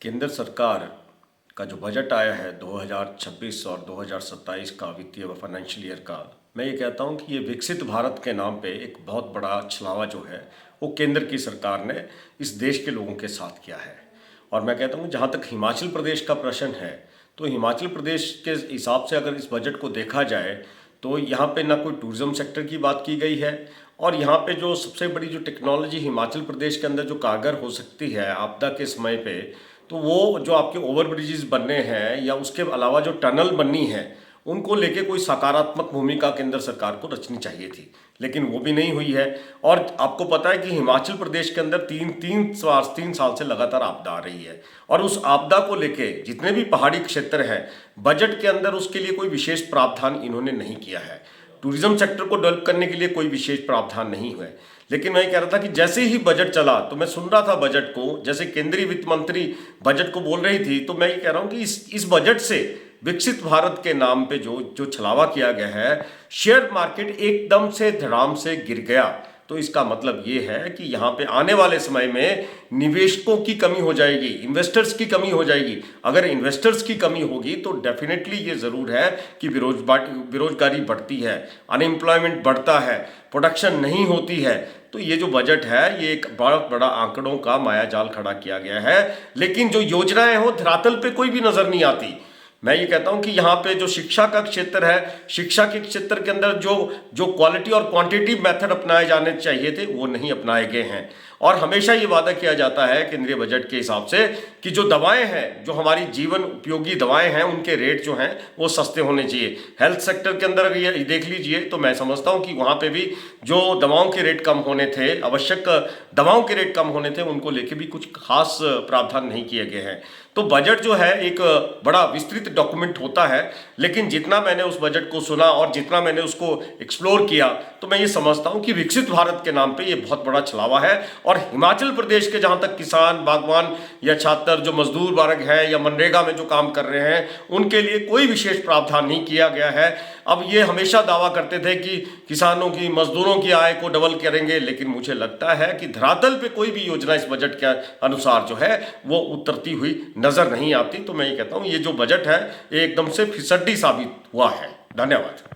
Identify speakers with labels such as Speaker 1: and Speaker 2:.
Speaker 1: केंद्र सरकार का जो बजट आया है 2026 और 2027 का वित्तीय व फाइनेंशियल ईयर का, मैं ये कहता हूँ कि ये विकसित भारत के नाम पे एक बहुत बड़ा छलावा जो है वो केंद्र की सरकार ने इस देश के लोगों के साथ किया है। और मैं कहता हूँ जहाँ तक हिमाचल प्रदेश का प्रश्न है, तो हिमाचल प्रदेश के हिसाब से अगर इस बजट को देखा जाए तो यहाँ पे ना कोई टूरिज्म सेक्टर की बात की गई है, और यहाँ पे जो सबसे बड़ी जो टेक्नोलॉजी हिमाचल प्रदेश के अंदर जो कारगर हो सकती है आपदा के समय पे, तो वो जो आपके ओवर ब्रिजेस बनने हैं या उसके अलावा जो टनल बननी है उनको लेके कोई सकारात्मक भूमिका केंद्र सरकार को रचनी चाहिए थी, लेकिन वो भी नहीं हुई है। और आपको पता है कि हिमाचल प्रदेश के अंदर तीन साल से लगातार आपदा आ रही है, और उस आपदा को लेके जितने भी पहाड़ी क्षेत्र हैं बजट के अंदर उसके लिए कोई विशेष प्रावधान इन्होंने नहीं किया है। टूरिज्म सेक्टर को डेवलप करने के लिए कोई विशेष प्रावधान नहीं हुए। लेकिन मैं कह रहा था कि जैसे ही बजट चला तो मैं सुन रहा था बजट को, जैसे केंद्रीय वित्त मंत्री बजट को बोल रही थी, तो मैं ये कह रहा हूँ कि इस बजट से विकसित भारत के नाम पे जो छलावा किया गया है, शेयर मार्केट एकदम से धड़ाम से गिर गया। तो इसका मतलब ये है कि यहाँ पे आने वाले समय में निवेशकों की कमी हो जाएगी, इन्वेस्टर्स की कमी हो जाएगी। अगर इन्वेस्टर्स की कमी होगी तो डेफिनेटली ये ज़रूर है कि बेरोजगारी बढ़ती है, अनएम्प्लॉयमेंट बढ़ता है, प्रोडक्शन नहीं होती है। तो ये जो बजट है ये एक बहुत बड़ा आंकड़ों का मायाजाल खड़ा किया गया है, लेकिन जो योजनाएं हो धरातल पे कोई भी नजर नहीं आती। मैं ये कहता हूं कि यहाँ पे जो शिक्षा का क्षेत्र है, शिक्षा के क्षेत्र के अंदर जो क्वालिटी और क्वांटिटी मेथड अपनाए जाने चाहिए थे वो नहीं अपनाए गए हैं। और हमेशा ये वादा किया जाता है केंद्रीय बजट के हिसाब से कि जो दवाएं हैं, जो हमारी जीवन उपयोगी दवाएं हैं, उनके रेट जो हैं वो सस्ते होने चाहिए। हेल्थ सेक्टर के अंदर अगर ये देख लीजिए तो मैं समझता हूँ कि वहाँ पे भी जो दवाओं के रेट कम होने थे, आवश्यक दवाओं के रेट कम होने थे, उनको लेके भी कुछ खास प्रावधान नहीं किए गए हैं। तो बजट जो है एक बड़ा विस्तृत डॉक्यूमेंट होता है, लेकिन जितना मैंने उस बजट को सुना और जितना मैंने उसको एक्सप्लोर किया तो मैं ये समझता हूँ कि विकसित भारत के नाम पे ये बहुत बड़ा छलावा है। और हिमाचल प्रदेश के जहाँ तक किसान, बागवान या छात्र, जो मजदूर वर्ग है या मनरेगा में जो काम कर रहे हैं, उनके लिए कोई विशेष प्रावधान नहीं किया गया है। अब ये हमेशा दावा करते थे कि किसानों की, मजदूरों की आय को डबल करेंगे, लेकिन मुझे लगता है कि धरातल पे कोई भी योजना इस बजट के अनुसार जो है वो उतरती हुई नजर नहीं आती। तो मैं ये कहता हूँ ये जो बजट है ये एकदम से फिसड्डी साबित हुआ है। धन्यवाद।